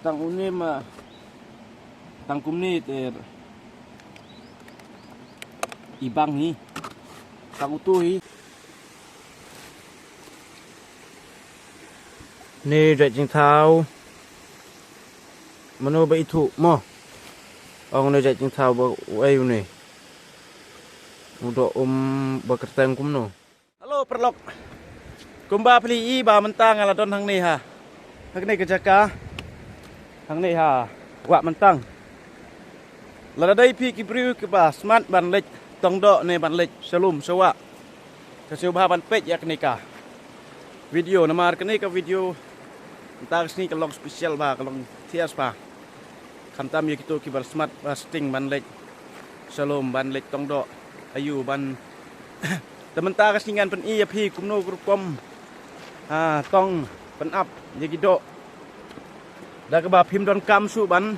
tang unim tang kumni ter ibang hi tang utuh hi ni ret jing thau mano ba itu mo ong ni ret jing thau ba ai ni udah bekerteng kumno. Halo perlok. Kumba peli ba mentang ala don hang ni ha. Hang ni kejaka. Hang ni ha. Wak mentang. Lada dai pi kibriu ke ba smart ban lek tong do ne ban lek selum sewa. Kasih bah ban pej ya kenika. Video nama kenika video entar sini kalong spesial ba kalong tias ba. Kantam ya gitu kibar smart basting ban lek selum ban lek tong do. Ayu ban tementar kesingan pen iya pi kumno grukom tong pen up ya gitu dah ke ba pim don kam su ban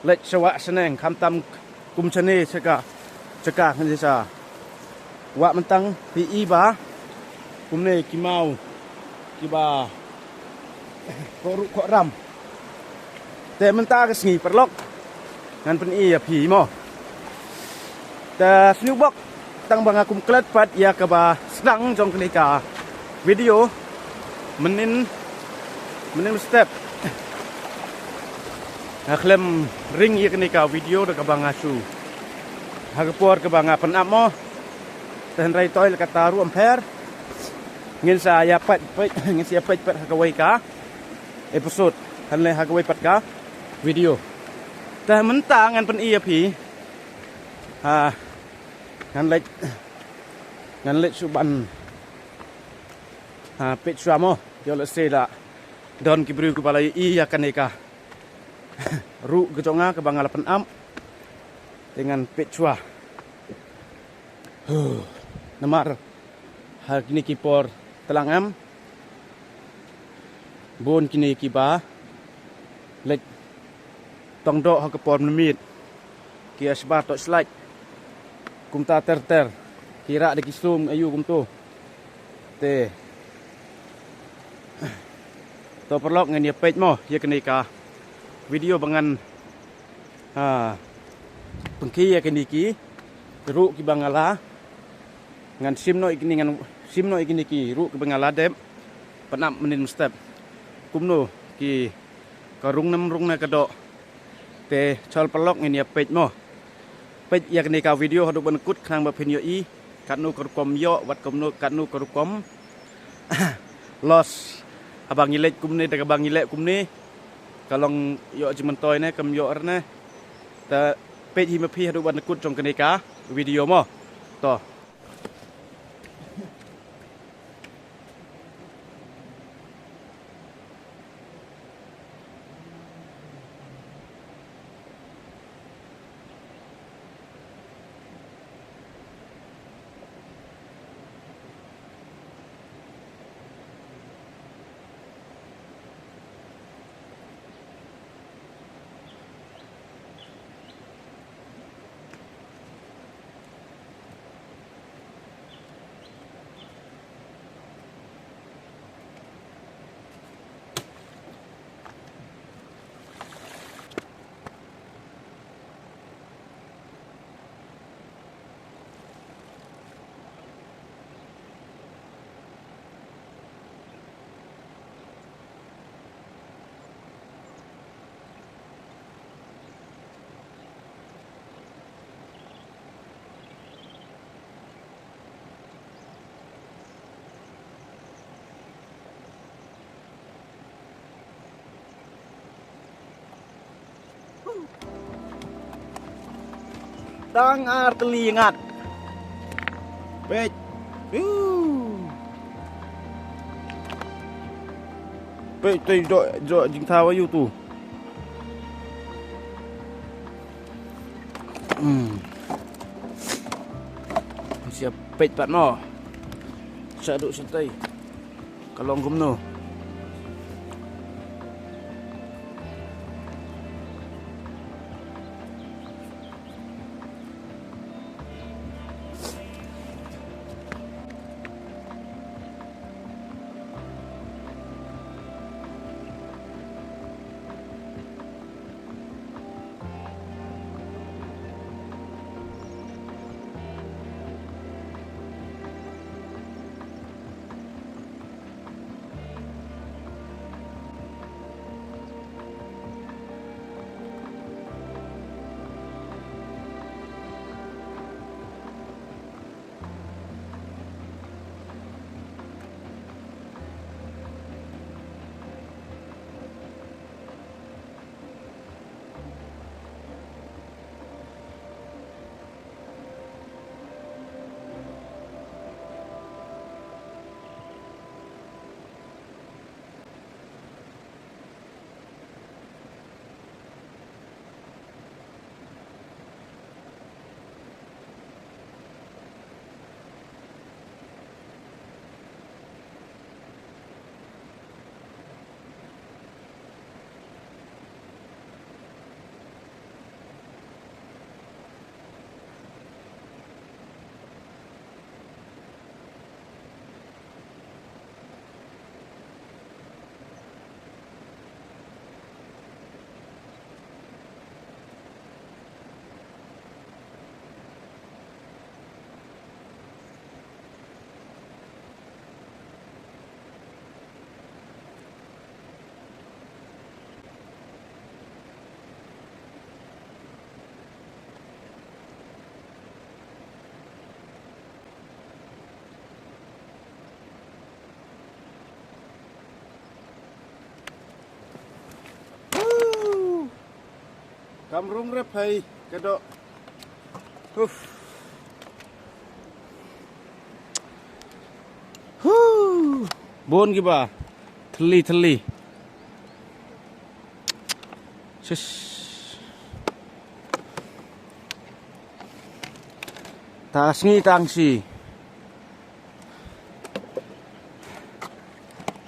lek sewa seneng kam tam kum chane ceka kan desa wa mentang pi i ba kumne kimau kiba koru ko ram te mentar kesingi perlok ngan pen iya pi mo ta snubok tang bang akum klat pat ya ka ba senang jong kenika video menin step aklem ring ya kenika video da ka bang asu hagapor ka bang apen amo ten rai toil kata ru ampere ngin sa ya pat ngin sia pat hagawai ka episode hanle hagawai pat ka video ta mentang ngan pen iya pi ngan lek suban pet suamo yo le seda don kibru ku balai iya kaneka ru gejonga ke bangal pen am dengan pet sua namar hal kini kipor telangam bon kini kiba lek tongdo ha kepor menit kia sebar tok slide kumta ter kira de kisum ayu kumtu te to perlok ngan ya page mo ya kenika video bangan pengki ya keniki ru ki bangala ngan simno ikini ki ru ki bangala dem penam menin step kumno ki karung nam rung na kadok te chol perlok ngan ya page mo pej ya kenika video hadu benekut khang ba phin yo i katnu korkom yo wat komno katnu korkom los abang ilek kumne daga bang ilek kumne kalong yo jimentoy ne kam yo erne ta pej hi ma phi hadu benekut jong kenika video mo to tang arteli ingat pej pej tei do jing thao ayu tu siap pej pat no saduk santai kalong gumno Kamrung rep hai kedok. Huh. Bon giba. Teli. Sis. Tasngi tangsi.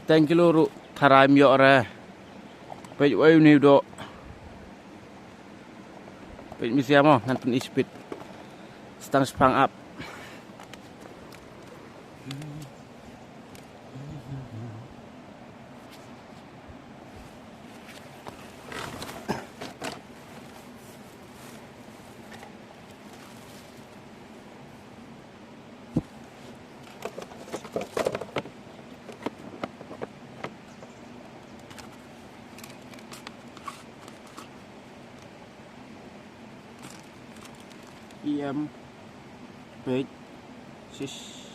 Thank you luru tharaim yo re. Pej wai ni do. Pej mi siamo ngantun ispit. Stang spang up. IM page sis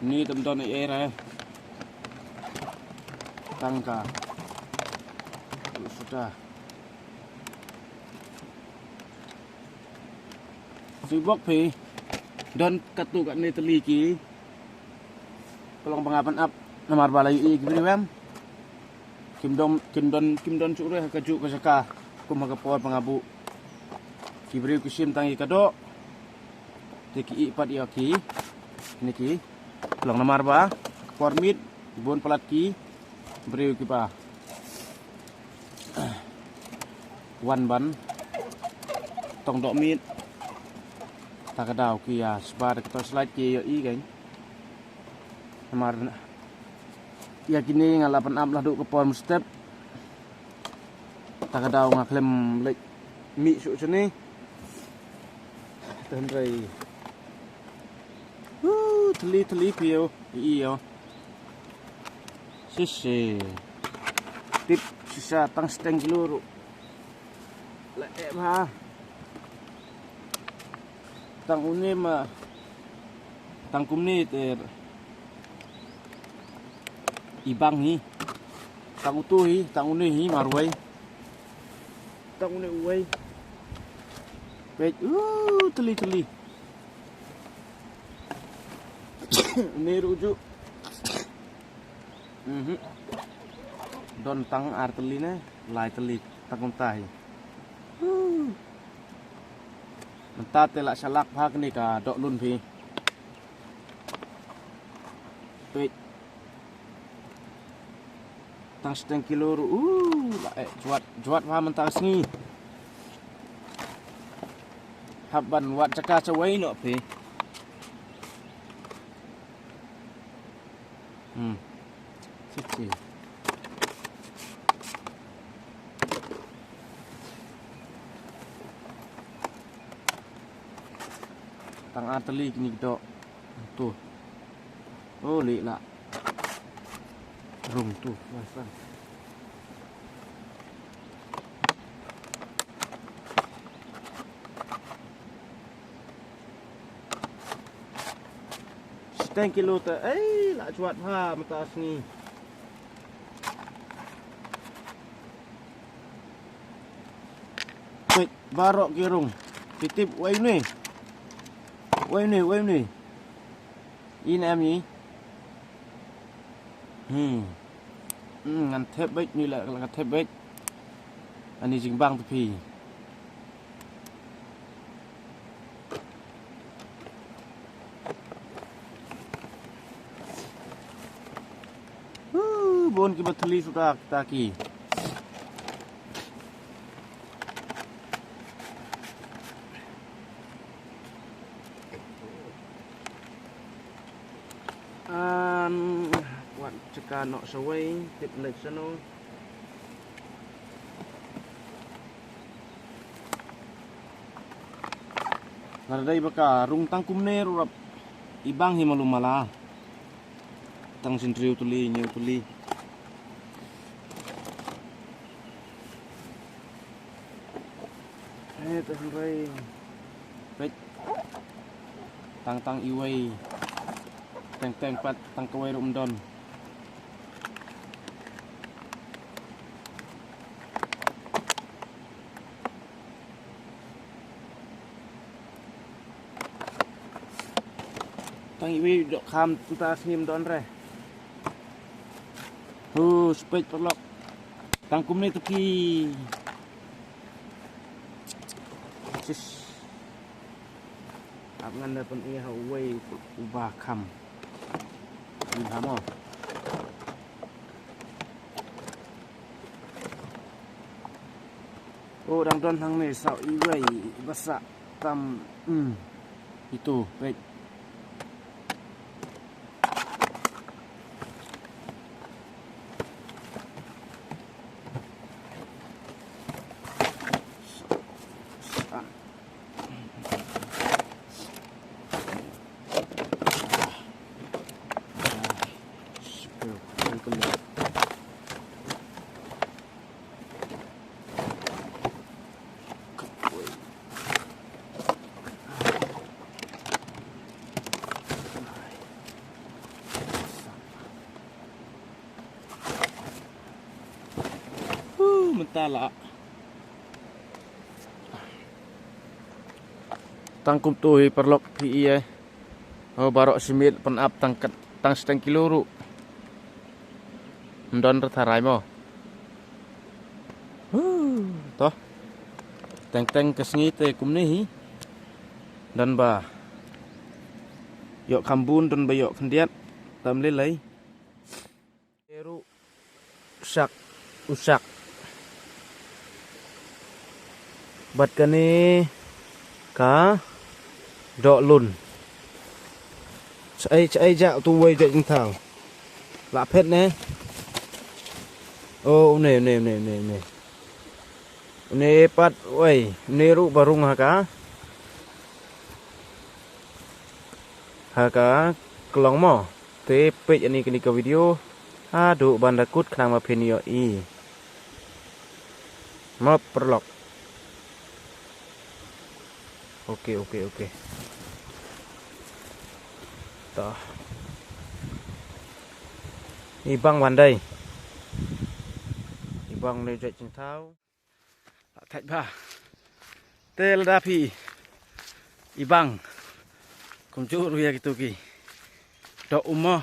ini teman-teman air tangka sudah sibuk pi don katu kat ni teliki pelong pengapan up namar balai i gibri wem kim don cureh kaju kasaka kum hagapor pengabu gibri kusim tangi kado teki ipat yaki niki pelong namar ba formit bon pelat ki beri kipa wan ban tong dok mit takadau kia sebar ketok slide ki yo i kan namar ya kini ngalapan up lah duk ke pon step takadau ngaklem lek mi su sini tendrai teli pio iyo sisi tip sisa tang steng kiluru lek ha tang uni ma tang kumni ter ibang hi tang utu hi tang uni hi marwai tang uni uai pej teli ini rujuk don tang ar teli ne lai teli tang untai mentat telak salak phak ni ka dok lun phi pej tang seteng kilo juat pha mentang sngi habban wat caka cawai no phi sisi tang ateli kini dok tuh oh li lah rung tuh masa seteng kilo te lah cuat ha mata sini baik barok kirung titip wai ni in em nhỉ ngăn thép bếch như là ngăn thép bếch anh đi dính băng thì bon ki batli sudah taki quạt cà nọ saway tiệp lệch sano Ngadai baka rung tang kumne rurap ibang himalumala tang sintriu tuli nyeu tuli tasrai pet tang iwai teng pat tang kawai rum don. Tang iwi dok kham ta snim don re. Spek perlok. Tangkum ni tepi. Sis. Ngan dah pun ia hawai ubah kham. Ni hamo. Dang don hang ni sau iwai basak tam itu baik. Mentala tangkum tu perlok pi barok simit penap tangkat tang seteng kiluru ndon retharai mo toh teng kesngi te kumni dan ba yok kambun dan bayok kendiat tam lelai eru sak usak bat kani ka dok lun chạy dạo tu quay chạy thảo lạ phết nè nè pat oi nè ru barung ha ka kelong mo te page ani kini ka video aduh bandakut khnang ma phenio i ma perlok. Oke. Toh. Ibang bandai. Ibang lejek jing thau. Thạch ba. Tel dapi. Ibang. Kumcu ruya gitu ki. Do ummo.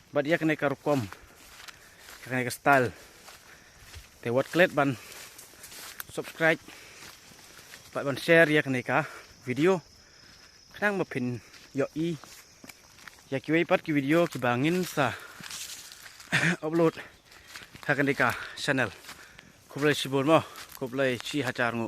Bad ya kena karukom. Kena ke style. Te wat klet ban subscribe. Pak ban share ya kena video. Kadang mapin yo i. Ya kiwai pat ki video ki bangin sa upload hakan deka channel. Kublai sibul mo, kublai chi hacar ngu.